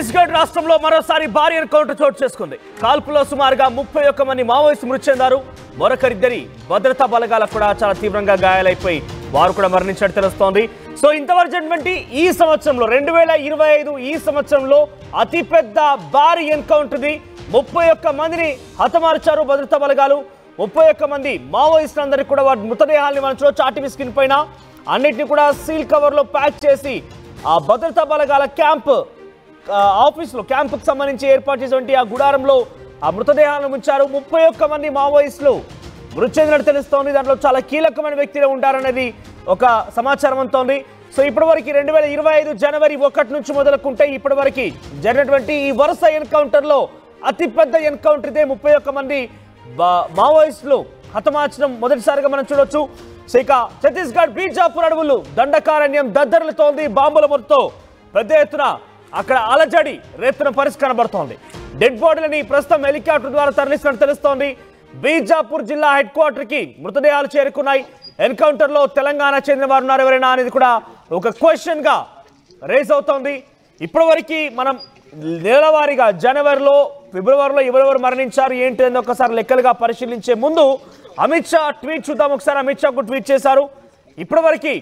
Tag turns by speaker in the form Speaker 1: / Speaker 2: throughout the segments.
Speaker 1: ఛత్తీస్గఢ్ రాష్ట్రంలో మరోసారి భారీ ఎన్కౌంటర్ చోటు చేసుకుంది. కాల్పులో సుమారుగా 31 మంది మావోయిస్టు మృతి చెందారు. మరొకరిద్దరి భద్రతా బలగాలకు కూడా చాలా తీవ్రంగా గాయాలైపోయి వారు కూడా మరణించినట్టు తెలుస్తోంది. సో ఇంతవరకు జరిగినటువంటి ఈ సంవత్సరంలో 2025 ఈ సంవత్సరంలో అతిపెద్ద భారీ ఎన్కౌంటర్ ఇది. 31 మందిని హతమార్చారు భద్రతా బలగాలు. 31 మంది మావోయిస్టులందరికీ కూడా వారి మృతదేహాల్ని మనం చూడొచ్చు. ఆర్టీవీ స్క్రీన్ పైన అన్నిటిని కూడా సీల్ కవర్ లో ప్యాక్ చేసి ఆ భద్రతా బలగాల క్యాంప్ ఆఫీసులో క్యాంపుకు సంబంధించి ఏర్పాటు చేసినటువంటి ఆ గుడారంలో ఆ మృతదేహాలను ఉంచారు. 31 మంది మావోయిస్టులు మృతి చెందినట్టు తెలుస్తోంది. దాంట్లో చాలా కీలకమైన వ్యక్తులు ఉంటారనేది ఒక సమాచారం అంతోంది. సో ఇప్పటివరకు 2025 జనవరి 1 నుంచి మొదలుకుంటే ఇప్పటివరకు జరిగినటువంటి ఈ వరుస ఎన్కౌంటర్లో అతిపెద్ద ఎన్కౌంటర్ ఇదే. 31 మంది మావోయిస్టులు హతమార్చడం మొదటిసారిగా మనం చూడొచ్చు. సో ఇక ఛత్తీస్గఢ్ బీజాపూర్ అడవులు దండకారణ్యం దద్దరులతోంది. బాంబుల మొత్తం పెద్ద ఎత్తున అక్కడ అలజడి రేపున పరిస్థితి కనబడుతోంది. డెడ్ బాడీలని ప్రస్తుతం హెలికాప్టర్ ద్వారా తరలిస్తున్నట్టు తెలుస్తోంది. బీజాపూర్ జిల్లా హెడ్ క్వార్టర్ కి మృతదేహాలు చేరుకున్నాయి. ఎన్కౌంటర్ లో తెలంగాణ చెందిన వారు ఉన్నారు ఎవరైనా అనేది కూడా ఒక క్వశ్చన్ గా రేస్ అవుతోంది. ఇప్పటివరకు మనం నెలవారీగా జనవరిలో ఫిబ్రవరిలో ఎవరెవరు మరణించారు ఏంటి అని ఒకసారి లెక్కలుగా పరిశీలించే ముందు అమిత్ షా ట్వీట్ చూద్దాం. ఒకసారి అమిత్ షా ట్వీట్ చేశారు. ఇప్పటివరకు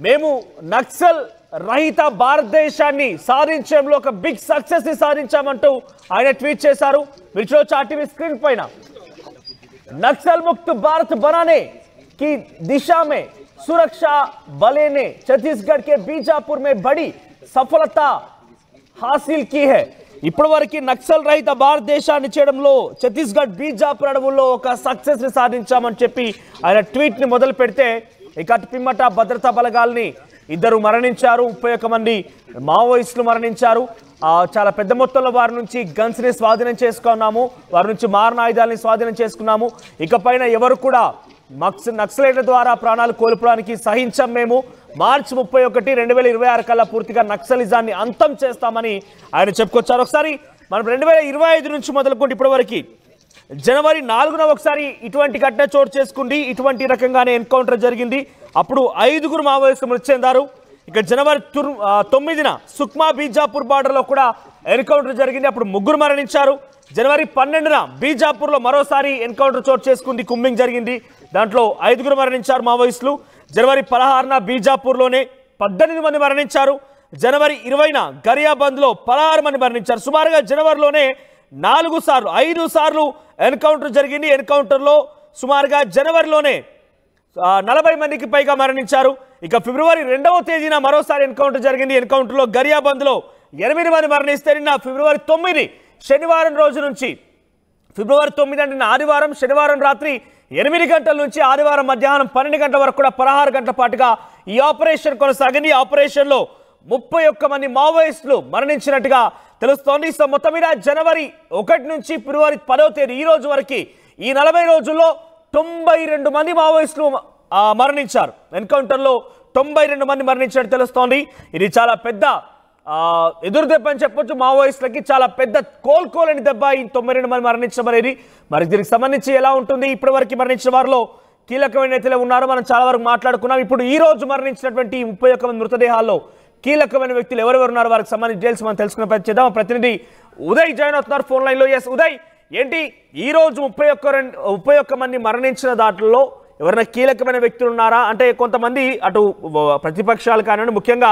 Speaker 1: మేము నక్సల్ రహిత భారతదేశాన్ని సాధించడంలో ఒక బిగ్ సక్సెస్ ని సాధించామంటూ ఆయన ట్వీట్ చేశారు. మీరు చూడొచ్చు ఆర్టీవీ స్క్రీన్ పైన. नक्सल मुक्त भारत बनाने की दिशा में सुरक्षा बलों ने छत्तीसगढ़ के बीजापुर में बड़ी सफलता हासिल की है. ఇప్పటివరకు నక్సల్ రహిత భారతదేశాన్ని చేయడంలో ఛత్తీస్గఢ్ బీజాపూర్ అడవుల్లో ఒక సక్సెస్ ని సాధించామని చెప్పి ఆయన ట్వీట్ ని మొదలు పెడితే ఇక పిమ్మట భద్రతా బలగాల్ని ఇద్దరు మరణించారు. 31 మంది మావోయిస్టులు మరణించారు. చాలా పెద్ద మొత్తంలో వారి నుంచి గన్స్ ని స్వాధీనం చేసుకున్నాము. వారి నుంచి మారణ ఆయుధాలని స్వాధీనం చేసుకున్నాము. ఇకపైన ఎవరు కూడా నక్సలైట్ల ద్వారా ప్రాణాలు కోల్పోవడానికి సహించం. మేము మార్చి 31, 2026 కల్లా పూర్తిగా నక్సలిజాన్ని అంతం చేస్తామని ఆయన చెప్పుకొచ్చారు. ఒకసారి మనం 2025 నుంచి మొదలుకుంటే ఇప్పటివరకు జనవరి 4న ఒకసారి ఇటువంటి ఘటన చోటు చేసుకుంది. ఇటువంటి రకంగానే ఎన్కౌంటర్ జరిగింది. అప్పుడు 5గురు మావోయిస్టులు మృతి చెందారు. ఇక జనవరి 9న సుక్మా బీజాపూర్ బార్డర్లో కూడా ఎన్కౌంటర్ జరిగింది. అప్పుడు 3 మరణించారు. జనవరి 12న బీజాపూర్లో మరోసారి ఎన్కౌంటర్ చోటు చేసుకుంది. కుంబింగ్ జరిగింది. దాంట్లో 5గురు మరణించారు మావోయిస్టులు. జనవరి 16న బీజాపూర్లోనే 18 మంది మరణించారు. జనవరి 20న గరియాబంద్లో 16 మంది మరణించారు. సుమారుగా జనవరిలోనే 5 సార్లు ఎన్కౌంటర్ జరిగింది. ఎన్కౌంటర్లో సుమారుగా జనవరిలోనే 40 మందికి పైగా మరణించారు. ఇక ఫిబ్రవరి 2వ తేదీన మరోసారి ఎన్కౌంటర్ జరిగింది. ఎన్కౌంటర్లో గరియాబంద్లో 8 మంది మరణిస్తే నిన్న ఫిబ్రవరి 9 శనివారం రోజు నుంచి ఫిబ్రవరి 9 అంటే ఆదివారం శనివారం రాత్రి 8 గంటల నుంచి ఆదివారం మధ్యాహ్నం 12 గంటల వరకు కూడా 16 గంటల పాటుగా ఈ ఆపరేషన్ కొనసాగింది. ఈ ఆపరేషన్లో 31 మంది మావోయిస్టులు మరణించినట్టుగా తెలుస్తోంది. సో మొత్తం మీద జనవరి 1 నుంచి ఫిబ్రవరి 10వ తేదీ ఈ రోజు వరకు ఈ 40 రోజుల్లో 92 మంది మావోయిస్టులు మరణించారు. ఎన్కౌంటర్లో 92 మంది మరణించినట్టు తెలుస్తోంది. ఇది చాలా పెద్ద ఎదురు దెబ్బ అని చెప్పొచ్చు. మావోయిస్టులకి చాలా పెద్ద కోలుకోలేని దెబ్బ ఈ 92 మంది మరణించడం అనేది. మరి దీనికి సంబంధించి ఎలా ఉంటుంది? ఇప్పటివరకు మరణించిన వారిలో కీలకమైన నేతలే ఉన్నారు. మనం చాలా వరకు మాట్లాడుకున్నాం. ఇప్పుడు ఈ రోజు మరణించినటువంటి 31 మంది మృతదేహాల్లో కీలకమైన వ్యక్తులు ఎవరెవరు ఉన్నారు వారికి సంబంధించి డీటెయిల్స్ మనం తెలుసుకునే ప్రయత్నం చేద్దాం. ప్రతినిధి ఉదయ్ జాయిన్ అవుతున్నారు ఫోన్ లైన్లో. ఎస్ ఉదయ్, ఏంటి ఈ రోజు 31 మంది మరణించిన దాంట్లో ఎవరైనా కీలకమైన వ్యక్తులు ఉన్నారా? అంటే కొంతమంది అటు ప్రతిపక్షాలు కానివ్వండి, ముఖ్యంగా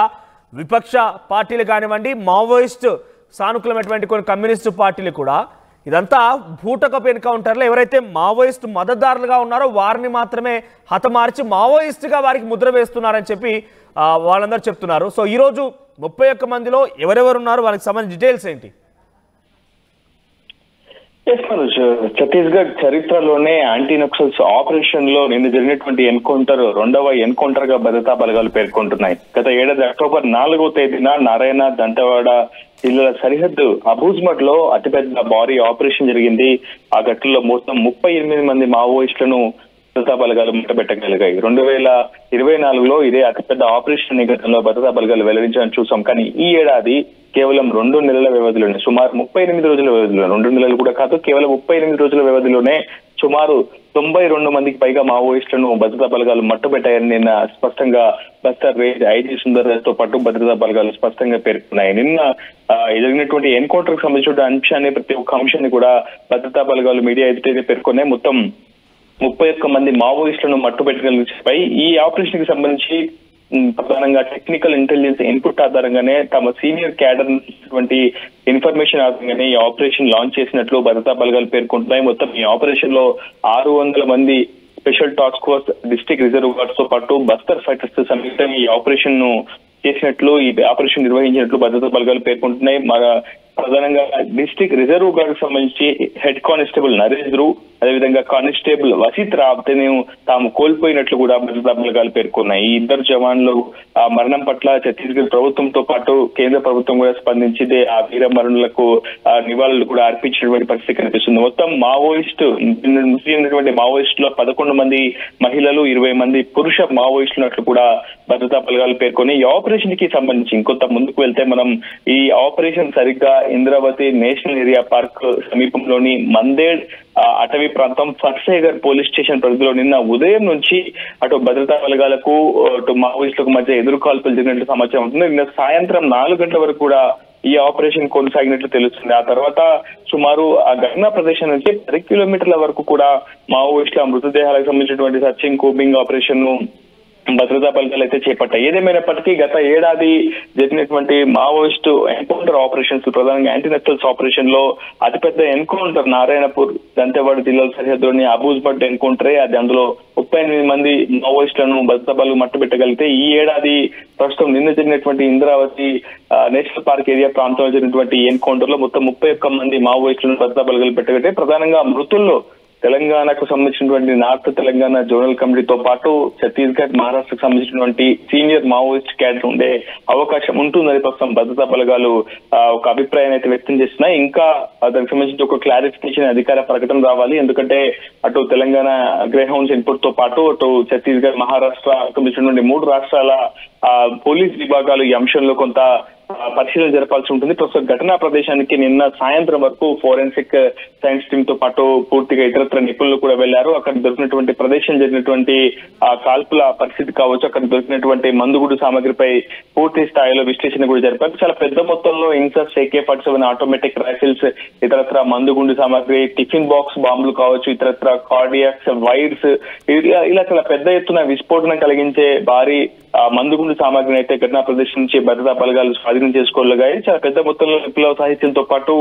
Speaker 1: విపక్ష పార్టీలు కానివ్వండి, మావోయిస్ట్ సానుకూలమైనటువంటి కొన్ని కమ్యూనిస్టు పార్టీలు కూడా ఇదంతా బూటకపు ఎన్కౌంటర్లో ఎవరైతే మావోయిస్ట్ మద్దతుదారులుగా ఉన్నారో వారిని మాత్రమే హతమార్చి మావోయిస్టుగా వారికి ముద్ర వేస్తున్నారని చెప్పి వాళ్ళందరూ చెప్తున్నారు. సో ఈరోజు 31 మందిలో ఎవరెవరు ఉన్నారు, వాళ్ళకి సంబంధించిన డీటెయిల్స్ ఏంటి?
Speaker 2: ఛత్తీస్గఢ్ చరిత్రలోనే యాంటీ నక్సల్స్ ఆపరేషన్ లో నిన్న జరిగినటువంటి ఎన్కౌంటర్ 2వ ఎన్కౌంటర్ గా భద్రతా బలగాలు పేర్కొంటున్నాయి. గత ఏడాది అక్టోబర్ 4వ తేదీన నారాయణ దంతెవాడ జిల్లాల సరిహద్దు అబూజ్మట్ లో అతిపెద్ద భారీ ఆపరేషన్ జరిగింది. ఆ ఘటనలో మొత్తం 38 మంది మావోయిస్టులను భద్రతా బలగాలు ముట్టబెట్టగలిగాయి. 2024లో ఇదే అతిపెద్ద ఆపరేషన్ గతంలో భద్రతా బలగాలు వెల్లడించాలని చూసాం. కానీ ఈ ఏడాది కేవలం 2 నెలల వ్యవధిలోనే సుమారు 38 రోజుల వ్యవధిలో 2 నెలలు కూడా కాదు కేవలం 38 రోజుల వ్యవధిలోనే సుమారు 92 మందికి పైగా మావోయిస్టులను భద్రతా బలగాలు మట్టుబెట్టాయని నిన్న స్పష్టంగా బస్తర్ రేంజ్ ఐజీ సుందర్ తో పాటు భద్రతా బలగాలు స్పష్టంగా పేర్కొన్నాయి. నిన్న జరిగినటువంటి ఎన్కౌంటర్ కు సంబంధించిన అంశాన్ని ప్రతి ఒక్క అంశాన్ని కూడా భద్రతా బలగాలు మీడియా ఎదుటైతే పేర్కొన్నాయి. మొత్తం 31 మంది మావోయిస్టులను మట్టుబెట్టగలిగిపై ఈ ఆపరేషన్ కి సంబంధించి ప్రధానంగా టెక్నికల్ ఇంటెలిజెన్స్ ఇన్పుట్ ఆధారంగానే తమ సీనియర్ క్యాడర్ ఇన్ఫర్మేషన్ ఆధారంగానే ఈ ఆపరేషన్ లాంచ్ చేసినట్లు భద్రతా బలగాలు పేర్కొంటున్నాయి. మొత్తం ఈ ఆపరేషన్ లో 600 మంది special task force, district reserve guards తో పాటు బస్తర్ ఫైటర్స్ సంయుక్తంగా ఈ ఆపరేషన్ ను చేసినట్లు, ఈ ఆపరేషన్ నిర్వహించినట్లు భద్రతా బలగాలు పేర్కొంటున్నాయి. ప్రధానంగా డిస్ట్రిక్ట్ రిజర్వ్ గార్డ్ సంబంధించి హెడ్ కానిస్టేబుల్ నరేష్ ధ్రువ్, అదేవిధంగా కానిస్టేబుల్ వసీత్ రాబ్తేను తాము కోల్పోయినట్లు కూడా భద్రతా బలగాలు పేర్కొన్నాయి. ఈ ఇద్దరు జవాన్లు మరణం పట్ల ఛత్తీస్గఢ్ ప్రభుత్వంతో పాటు కేంద్ర ప్రభుత్వం కూడా స్పందించింది. ఆ వీర మరణులకు నివాళులు కూడా అర్పించినటువంటి పరిస్థితి కనిపిస్తుంది. మొత్తం మృతి చెందినటువంటి మావోయిస్టులో 11 మంది మహిళలు, 20 మంది పురుష మావోయిస్టులు కూడా భద్రతా బలగాలు పేర్కొని ఈ ఆపరేషన్ కి సంబంధించి ఇంకొంత ముందుకు వెళ్తే మనం ఈ ఆపరేషన్ సరిగ్గా ఇంద్రావతి నేషనల్ ఏరియా పార్క్ సమీపంలోని మందేడ్ అటవీ ప్రాంతం ఫర్సేగర్ పోలీస్ స్టేషన్ పరిధిలో నిన్న ఉదయం నుంచి అటు భద్రతా బలగాలకు అటు మావోయిస్టులకు మధ్య ఎదురు కాల్పులు జరిగినట్లు సమాచారం ఉంటుంది. నిన్న సాయంత్రం 4 గంటల వరకు కూడా ఈ ఆపరేషన్ కొనసాగినట్లు తెలుస్తుంది. ఆ తర్వాత సుమారు ఆ ఘటనా ప్రదేశం నుంచి 10 కిలోమీటర్ల వరకు కూడా మావోయిస్టుల మృతదేహాలకు సంబంధించినటువంటి సర్చింగ్ కూంబింగ్ ఆపరేషన్ ను భద్రతా బలగాలు అయితే చేపట్టాయి. ఏదేమైనప్పటికీ గత ఏడాది జరిగినటువంటి మావోయిస్టు ఎన్కౌంటర్ ఆపరేషన్స్, ప్రధానంగా యాంటీ నక్సల్స్ ఆపరేషన్ లో అతిపెద్ద ఎన్కౌంటర్ నారాయణపూర్ దంతేవాడ జిల్లాల సరిహద్దులోని అబూజ్బడ్ ఎన్కౌంటరే. అది అందులో 38 మంది మావోయిస్టులను భద్రతా బలగాలు మట్టుబెట్టగలిగితే ఈ ఏడాది ప్రస్తుతం నిన్న జరిగినటువంటి ఇంద్రావతి నేషనల్ పార్క్ ఏరియా ప్రాంతంలో జరిగినటువంటి ఎన్కౌంటర్ లో మొత్తం 31 మంది మావోయిస్టులను భద్రతా బలగాలు పెట్టగలిగితే ప్రధానంగా మృతుల్లో తెలంగాణకు సంబంధించినటువంటి నార్త్ తెలంగాణ జోనల్ కమిటీతో పాటు ఛత్తీస్గఢ్, మహారాష్ట్రకు సంబంధించినటువంటి సీనియర్ మావోయిస్ట్ క్యాడర్ ఉండే అవకాశం ఉంటుందని ప్రస్తుతం భద్రతా బలగాలు ఒక అభిప్రాయాన్ని అయితే వ్యక్తం చేస్తున్నాయి. ఇంకా దానికి సంబంధించి ఒక క్లారిఫికేషన్ అధికార ప్రకటన రావాలి. ఎందుకంటే అటు తెలంగాణ గ్రేహౌండ్స్ ఇన్పుట్ తో పాటు అటు ఛత్తీస్గఢ్, మహారాష్ట్ర సంబంధించినటువంటి 3 రాష్ట్రాల పోలీస్ విభాగాలు ఈ అంశంలో కొంత పరిశీలన జరపాల్సి ఉంటుంది. ప్రస్తుతం ఘటనా ప్రదేశానికి నిన్న సాయంత్రం వరకు ఫోరెన్సిక్ సైన్స్ టీమ్ తో పాటు పూర్తిగా ఇతరత్ర నిపుణులు కూడా వెళ్లారు. అక్కడ దొరికినటువంటి ప్రదేశం జరిగినటువంటి కాల్పుల పరిస్థితి కావచ్చు, అక్కడ దొరికినటువంటి మందుగుడు సామగ్రిపై పూర్తి స్థాయిలో విశ్లేషణ కూడా జరిపారు. చాలా పెద్ద మొత్తంలో ఇన్సర్స్, AK-47 ఆటోమేటిక్ రైఫిల్స్, ఇతరత్ర మందుగుండు సామగ్రి, టిఫిన్ బాక్స్ బాంబులు కావచ్చు, ఇతరత్ర కార్డియాక్స్, వైర్స్, ఇలా చాలా పెద్ద ఎత్తున విస్ఫోటనం కలిగించే భారీ మందుగుండు సామగ్రిని అయితే ఘటనా ప్రదేశం నుంచి భద్రతా బలగాలు స్వాధీనం చేసుకోగలిగాయి. చాలా పెద్ద మొత్తంలో విప్లవ సాహిత్యంతో పాటు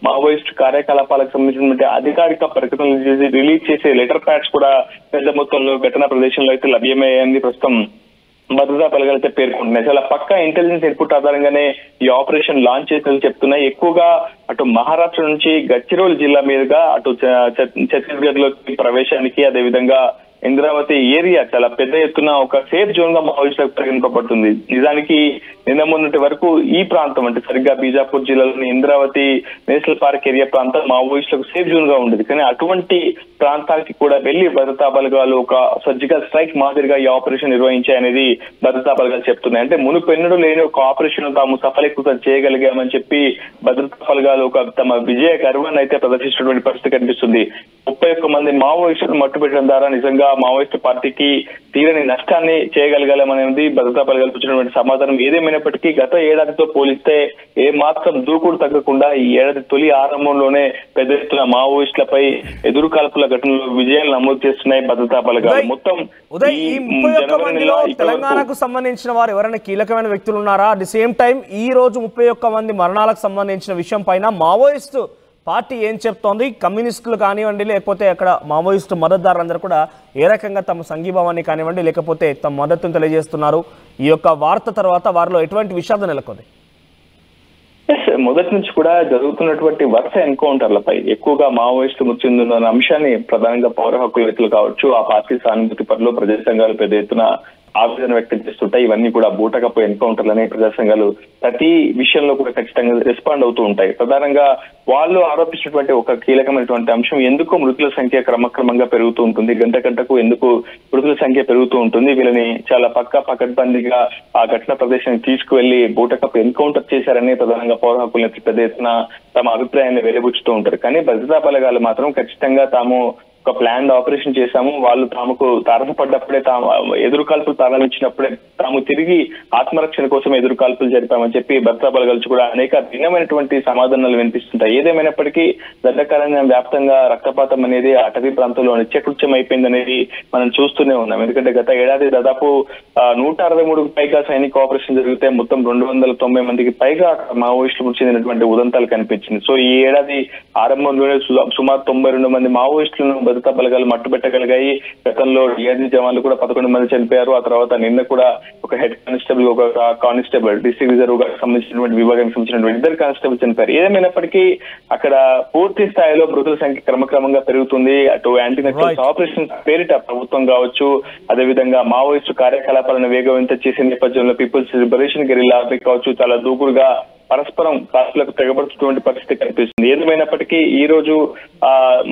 Speaker 2: మావోయిస్ట్ కార్యకలాపాలకు సంబంధించినటువంటి అధికారిక ప్రకటనలు రిలీజ్ చేసే లెటర్ ప్యాడ్స్ కూడా పెద్ద మొత్తంలో ఘటనా ప్రదేశంలో అయితే లభ్యమయ్యాయని ప్రస్తుతం భద్రతా బలగాలు అయితే పేర్కొంటున్నాయి. చాలా పక్కా ఇంటెలిజెన్స్ ఇన్పుట్ ఆధారంగానే ఈ ఆపరేషన్ లాంచ్ చేసినట్టు చెప్తున్నాయి. ఎక్కువగా అటు మహారాష్ట్ర నుంచి గడ్చిరోలి జిల్లా మీదుగా అటు ఛత్తీస్గఢ్ లోకి ప్రవేశానికి, అదేవిధంగా ఇంద్రావతి ఏరియా చాలా పెద్ద ఎత్తున ఒక సేఫ్ జోన్ గా మావోయిస్టులకు పరిగణింపబడుతుంది. నిజానికి నిన్న మొన్నటి వరకు ఈ ప్రాంతం అంటే సరిగ్గా బీజాపూర్ జిల్లాలోని ఇంద్రావతి నేషనల్ పార్క్ ఏరియా ప్రాంతం మావోయిస్టులకు సేఫ్ జోన్ గా ఉండేది. కానీ అటువంటి ప్రాంతానికి కూడా వెళ్లి భద్రతా బలగాలు ఒక సర్జికల్ స్ట్రైక్ మాదిరిగా ఈ ఆపరేషన్ నిర్వహించాయనేది భద్రతా బలగాలు చెప్తున్నాయి. అంటే మునుపెన్నడూ లేని ఒక ఆపరేషన్ తాము సఫలీకృతం చేయగలిగామని చెప్పి భద్రతా బలగాలు ఒక తమ విజయ గర్వాన్ని అయితే ప్రదర్శించినటువంటి పరిస్థితి కనిపిస్తుంది. 31 మంది మావోయిస్టులను మట్టుబెట్టడం ద్వారా నిజంగా మావోయిస్టు పార్టీకి తీరని నష్టాన్ని చేయగలగాలనేది భద్రతా బలగాలు వచ్చినటువంటి సమాధానం. ఏదేమైనప్పటికీ గత ఏడాదితో పోలిస్తే ఏ మాత్రం దూకుడు తగ్గకుండా ఈ ఏడాది తొలి ఆరంభంలోనే పెద్ద ఎత్తున మావోయిస్టులపై ఎదురు కాల్పుల ఘటనలు విజయాలు నమోదు చేస్తున్నాయి భద్రతా బలగాలు. మొత్తం
Speaker 1: తెలంగాణకు సంబంధించిన వారు ఎవరైనా కీలకమైన వ్యక్తులు ఉన్నారా? అట్ ది సేమ్ టైం ఈ రోజు 31 మంది మరణాలకు సంబంధించిన విషయం పైన మావోయిస్టు పార్టీ ఏం చెప్తోంది? కమ్యూనిస్టులు కానివ్వండి, లేకపోతే అక్కడ మావోయిస్టు మద్దతుదారులందరూ కూడా ఏ రకంగా తమ సంఘీభావాన్ని కానివ్వండి, లేకపోతే తమ మద్దతును తెలియజేస్తున్నారు? ఈ యొక్క వార్త తర్వాత వారిలో ఎటువంటి విషాదం నెలకొంది?
Speaker 2: మొదటి నుంచి కూడా జరుగుతున్నటువంటి వరుస ఎన్కౌంటర్లపై ఎక్కువగా మావోయిస్టు మృతి చెందుతున్న అంశాన్ని ప్రధానంగా పౌర హక్కుల వ్యక్తులు కావచ్చు, ఆ పార్టీ సానుభూతి పనులు ప్రజా సంఘాలు పెద్ద ఎత్తున ఆవేదన వ్యక్తం చేస్తుంటాయి. ఇవన్నీ కూడా బూటకపు ఎన్కౌంటర్లనే ప్రజా సంఘాలు ప్రతి విషయంలో కూడా ఖచ్చితంగా రెస్పాండ్ అవుతూ ఉంటాయి. ప్రధానంగా వాళ్ళు ఆరోపించినటువంటి ఒక కీలకమైనటువంటి అంశం, ఎందుకు మృతుల సంఖ్య క్రమక్రమంగా పెరుగుతూ ఉంటుంది, గంట గంటకు ఎందుకు మృతుల సంఖ్య పెరుగుతూ ఉంటుంది, వీళ్ళని చాలా పకడ్బందీగా ఆ ఘటన ప్రదేశానికి తీసుకువెళ్లి బూటకపు ఎన్కౌంటర్ చేశారని ప్రధానంగా పౌర హక్కుల పెద్ద ఎత్తున తమ అభిప్రాయాన్ని వెలిబుచ్చుతూ ఉంటారు. కానీ భద్రతా బలగాలు మాత్రం ఖచ్చితంగా తాము ఒక ప్లాన్ ఆపరేషన్ చేశాము, వాళ్ళు తాముకు తారసపడ్డప్పుడే ఎదురు కాల్పులు ప్రారంభించినప్పుడే తాము తిరిగి ఆత్మరక్షణ కోసం ఎదురు కాల్పులు జరిపామని చెప్పి భద్రతా బలగాలు కూడా అనేక భిన్నమైనటువంటి సమాధానాలు వినిపిస్తుంటాయి. ఏదేమైనప్పటికీ దండకారణ్యం వ్యాప్తంగా రక్తపాతం అనేది అటవీ ప్రాంతంలో నిత్యకృత్యం అయిపోయింది అనేది మనం చూస్తూనే ఉన్నాం. ఎందుకంటే గత ఏడాది దాదాపు 163కు పైగా సైనిక ఆపరేషన్ జరిగితే మొత్తం 290 మందికి పైగా మావోయిస్టులు మృతి చెందినటువంటి ఉదంతాలు కనిపించింది. సో ఈ ఏడాది ఆరంభంలోనే సుమారు 92 మంది మావోయిస్టులను భద్రతా బలగాలు మట్టుబెట్టగలిగాయి. గతంలో డిఆర్జీ జవాన్లు కూడా 11 మంది చనిపోయారు. ఆ తర్వాత నిన్న కూడా ఒక హెడ్ కానిస్టేబుల్, ఒక కానిస్టేబుల్, డిస్ట్రిక్ట్ రిజర్వ్ గా సంబంధించినటువంటి విభాగానికి సంబంధించినటువంటి 2 కానిస్టేబుల్ చనిపోయారు. ఏదేమైనప్పటికీ అక్కడ పూర్తి స్థాయిలో మృతుల సంఖ్య క్రమక్రమంగా పెరుగుతుంది. అటు యాంటీ నక్సల్స్ ఆపరేషన్ పేరిట ప్రభుత్వం కావచ్చు, అదేవిధంగా మావోయిస్టు కార్యకలాపాలను వేగవంతం చేసే నేపథ్యంలో పీపుల్స్ లిబరేషన్ గెరిల్లా ఆర్మీ కావచ్చు చాలా దూకుడుగా పరస్పరం కాల్పులకు తెగబడుతున్నటువంటి పరిస్థితి కనిపిస్తుంది. ఏదేమైనప్పటికీ ఈ రోజు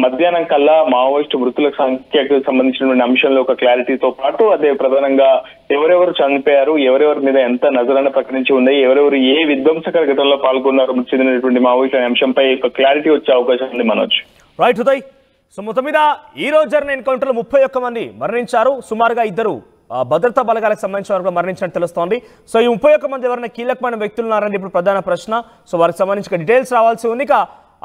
Speaker 2: మధ్యాహ్నం కల్లా మావోయిస్టు మృతుల సంఖ్యకు సంబంధించినటువంటి అంశంలో ఒక క్లారిటీతో పాటు అదే ప్రధానంగా ఎవరెవరు చనిపోయారు, ఎవరెవరి మీద ఎంత నజరాన ప్రకటించి ఉంది, ఎవరెవరు ఏ విధ్వంసకర ఘటనలో పాల్గొన్నారు మృతి చెందినటువంటి మావోయిస్టు అనే అంశంపై ఒక క్లారిటీ వచ్చే అవకాశం ఉంది మనోజ్.
Speaker 1: రైట్ ఉదయ్. సో మొత్తం మీద ఈ రోజు జరిగిన ఎన్కౌంటర్లో 31 మంది మరణించారు. సుమారుగా 2 భద్రతా బలగాలకు సంబంధించిన వారు మరణించినట్టు తెలుస్తోంది. సో ఈ 31 మంది ఎవరైనా కీలకమైన వ్యక్తులు ఉన్నారని ఇప్పుడు ప్రధాన ప్రశ్న. సో వారికి సంబంధించిన డీటెయిల్స్ రావాల్సి ఉంది. ఇక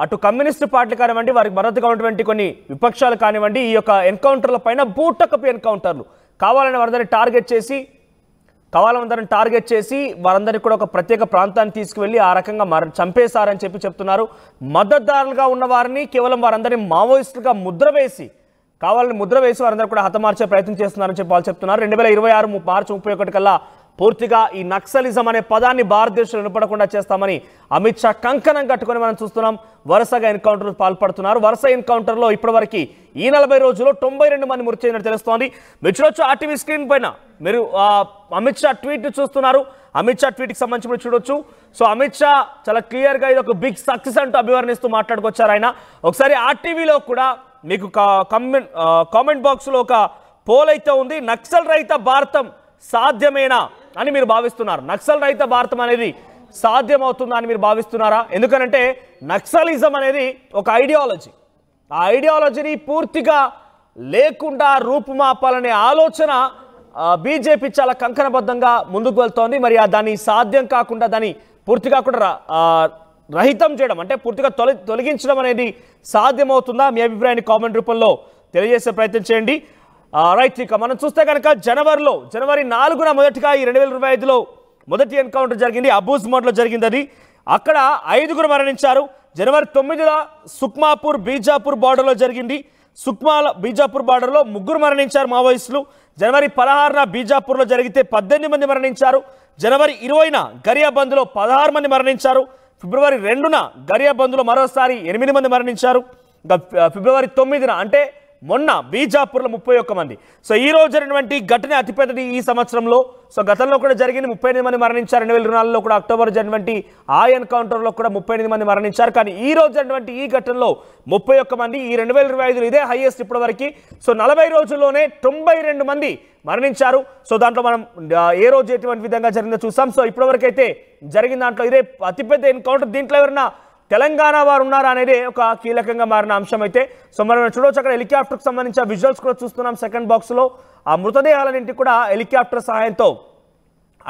Speaker 1: అటు కమ్యూనిస్టు పార్టీలు కానివ్వండి, వారికి మద్దతుగా ఉన్నటువంటి కొన్ని విపక్షాలు కానివ్వండి, ఈ యొక్క ఎన్కౌంటర్ల పైన బూటకపు ఎన్కౌంటర్లు కావాలని వారందరినీ టార్గెట్ చేసి వారందరినీ కూడా ఒక ప్రత్యేక ప్రాంతాన్ని తీసుకువెళ్ళి ఆ రకంగా చంపేశారని చెప్తున్నారు. మద్దతుదారులుగా ఉన్న వారిని కేవలం వారందరినీ మావోయిస్టులుగా ముద్ర వేసి వారందరూ కూడా హతమార్చే ప్రయత్నం చేస్తున్నారని చెప్పి వాళ్ళు చెప్తున్నారు. 2026 మార్చి 31 కల్లా పూర్తిగా ఈ నక్సలిజం అనే పదాన్ని భారతదేశంలో వినపడకుండా చేస్తామని అమిత్ షా కంకణం కట్టుకొని మనం చూస్తున్నాం. వరుసగా ఎన్కౌంటర్ పాల్పడుతున్నారు. వరుస ఎన్కౌంటర్లో ఇప్పటివరకు ఈ 40 రోజుల్లో 92 మంది మృతి చెందినట్టు తెలుస్తోంది. మీరు చూడొచ్చు ఆర్టీవీ స్క్రీన్ పైన మీరు అమిత్ షా ట్వీట్ చూస్తున్నారు. అమిత్ షా ట్వీట్కి సంబంధించి చూడొచ్చు. సో అమిత్ షా చాలా క్లియర్గా ఇది ఒక బిగ్ సక్సెస్ అంటూ అభివర్ణిస్తూ మాట్లాడుకొచ్చారు ఆయన. ఒకసారి ఆర్టీవీలో కూడా మీకు కామెంట్ బాక్స్లో ఒక పోల్ అయితే ఉంది. నక్సల్ రహిత భారతం సాధ్యమేనా అని మీరు భావిస్తున్నారు? నక్సల్ రహిత భారతం అనేది సాధ్యమవుతుందా అని మీరు భావిస్తున్నారా? ఎందుకనంటే నక్సలిజం అనేది ఒక ఐడియాలజీ. ఆ ఐడియాలజీని పూర్తిగా లేకుండా రూపుమాపాలనే ఆలోచన బీజేపీ చాలా కంకణబద్ధంగా ముందుకు వెళ్తోంది. మరి దాన్ని సాధ్యం కాకుండా దాన్ని పూర్తిగా కూడా రహితం చేయడం అంటే పూర్తిగా తొలగించడం అనేది సాధ్యమవుతుందా? మీ అభిప్రాయాన్ని కామెంట్ రూపంలో తెలియజేసే ప్రయత్నం చేయండి. రైట్. ఇక మనం చూస్తే కనుక జనవరి 4న మొదటిగా ఈ 2025లో మొదటి ఎన్కౌంటర్ జరిగింది. అబూజ్ మోడ్లో జరిగింది. అది అక్కడ 5 మరణించారు. జనవరి 9న సుక్మాపూర్ బీజాపూర్ బార్డర్లో జరిగింది. బీజాపూర్ బార్డర్లో 3 మరణించారు మావోయిస్టులు. జనవరి 16న బీజాపూర్లో జరిగితే 18 మంది మరణించారు. జనవరి 20న గరియాబంద్లో 16 మంది మరణించారు. ఫిబ్రవరి 2న గరియాబంద్లో మరోసారి 8 మంది మరణించారు. ఫిబ్రవరి 9న అంటే మొన్న బీజాపూర్లో 31 మంది. సో ఈ రోజు జరిగినటువంటి ఘటన అతిపెద్దది ఈ సంవత్సరంలో. సో గతంలో కూడా జరిగింది, 38 మంది మరణించారు. 2024లో కూడా అక్టోబర్ జరిగినటువంటి ఆ ఎన్కౌంటర్లో కూడా 38 మంది మరణించారు. కానీ ఈ రోజు జరిగినటువంటి ఈ ఘటనలో 31 మంది. ఈ 2025లో ఇదే హైయెస్ట్ ఇప్పటివరకు. సో 40 రోజుల్లోనే 92 మంది మరణించారు. సో దాంట్లో మనం ఏ రోజు ఎటువంటి విధంగా జరిగిందో చూసాం. సో ఇప్పటివరకు అయితే జరిగిన దాంట్లో ఇదే అతిపెద్ద ఎన్కౌంటర్. దీంట్లో ఎవరైనా తెలంగాణ వారు ఉన్నారా అనేది ఒక కీలకంగా మారిన అంశం అయితే. సో మనం చూడవచ్చు అక్కడ హెలికాప్టర్కి సంబంధించిన విజువల్స్ కూడా చూస్తున్నాం. సెకండ్ బాక్స్లో ఆ మృతదేహాలన్నింటి కూడా హెలికాప్టర్ సహాయంతో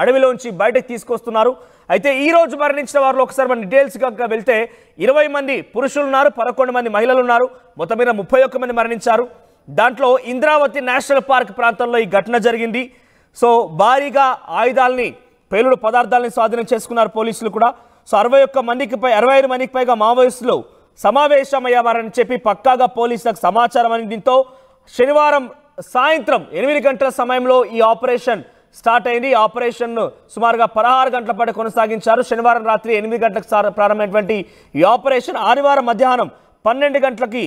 Speaker 1: అడవిలోంచి బయటకు తీసుకొస్తున్నారు. అయితే ఈ రోజు మరణించిన వారిలో ఒకసారి మన డీటెయిల్స్గా వెళ్తే 20 మంది పురుషులు ఉన్నారు, 11 మంది మహిళలు ఉన్నారు. మొత్తం మీద 31 మంది మరణించారు. దాంట్లో ఇంద్రావతి నేషనల్ పార్క్ ప్రాంతంలో ఈ ఘటన జరిగింది. సో భారీగా ఆయుధాలని, పేలుడు పదార్థాలని స్వాధీనం చేసుకున్నారు పోలీసులు కూడా. సో 65 మందికి పైగా మావోయిస్టులు సమావేశమయ్యారని చెప్పి పక్కాగా పోలీసులకు సమాచారం అందింతో శనివారం సాయంత్రం 8 గంటల సమయంలో ఈ ఆపరేషన్ స్టార్ట్ అయింది. ఈ ఆపరేషన్ సుమారుగా 16 గంటల పాటు కొనసాగించారు. శనివారం రాత్రి 8 గంటలకు ప్రారంభమైనటువంటి ఈ ఆపరేషన్ ఆదివారం మధ్యాహ్నం 12 గంటలకి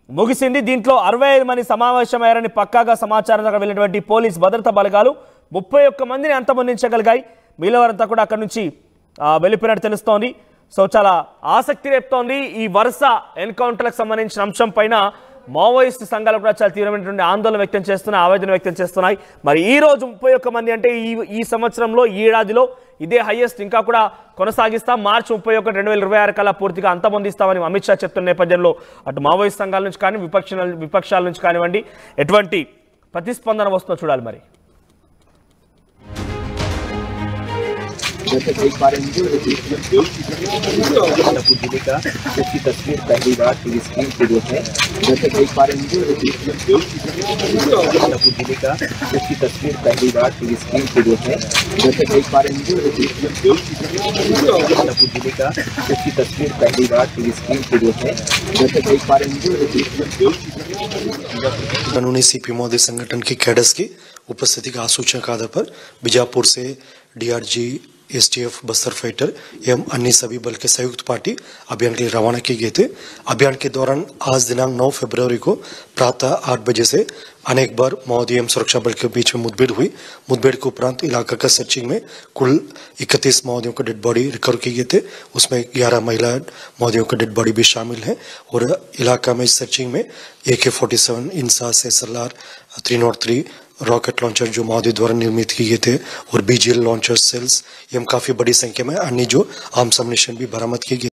Speaker 1: ముగిసింది. దీంట్లో 65 మంది సమావేశమయ్యారని పక్కాగా సమాచారం వెళ్ళినటువంటి పోలీస్ భద్రతా బలగాలు 31 మందిని అంతమొందించగలిగాయి. మిగిలినవారంతా కూడా అక్కడి నుంచి వెళ్ళిపోయినట్టు తెలుస్తోంది. సో చాలా ఆసక్తి రేపుతోంది ఈ వరుస ఎన్కౌంటర్లకు సంబంధించిన అంశం పైన. మావోయిస్టు సంఘాలు కూడా చాలా తీవ్రమైనటువంటి ఆందోళన వ్యక్తం చేస్తున్నాయి, ఆవేదన వ్యక్తం చేస్తున్నాయి. మరి ఈ రోజు 31 మంది అంటే ఈ సంవత్సరంలో ఈ ఏడాదిలో ఇదే హైయెస్ట్, ఇంకా కూడా కొనసాగిస్తాం. మార్చి 31, 2026 కల్లా పూర్తిగా అంతమొందిస్తామని అమిత్ షా చెప్తున్న నేపథ్యంలో అటు మావోయిస్ట్ సంఘాల నుంచి కానీ విపక్షాల నుంచి కానివ్వండి ఎటువంటి ప్రతిస్పందన వస్తుందో చూడాలి. మరి
Speaker 3: जैसे देख पा रहे हैं शाहपुर जिले का जिसकी तस्वीर पहली बार टीवी स्क्रीन पे देखें। जैसे देख पा रहे हैं शाहपुर जिले का जिसकी तस्वीर पहली बार टीवी स्क्रीन पे देखें। जैसे देख पा रहे हैं शाहपुर जिले का जिसकी तस्वीर पहली बार टीवी स्क्रीन पे देखें। जैसे देख पा रहे हैं
Speaker 4: कानूनी सीपी महोदय संगठन के कैडर्स की उपस्थिति का आसूचना के आधार पर बीजापुर से डीआरजी, एसटीएफ, बस्तर फाइटर एवं अन्य सभी बल के संयुक्त पार्टी अभियान के लिए रवाना किए गए थे। अभियान के दौरान आज दिनांक 9 फरवरी को प्रातः 8 बजे से अनेक बार माओवादी एवं सुरक्षा बल के बीच में मुठभेड़ हुई। मुठभेड़ के उपरांत इलाका का सर्चिंग में कुल 31 माओवादियों का डेड बॉडी रिकवर किए गए थे। उसमें 11 महिला माओवादियों का डेड बॉडी भी शामिल है और इलाका में सर्चिंग में AK-47, INSAS, SLR 303 rocket launcher जो माओवादी द्वारा निर्मित किए थे और BGL लॉन्चर सेल्स एवं काफी बड़ी संख्या में अन्य जो आर्म्स अम्युनिशन भी बरामद किए गए।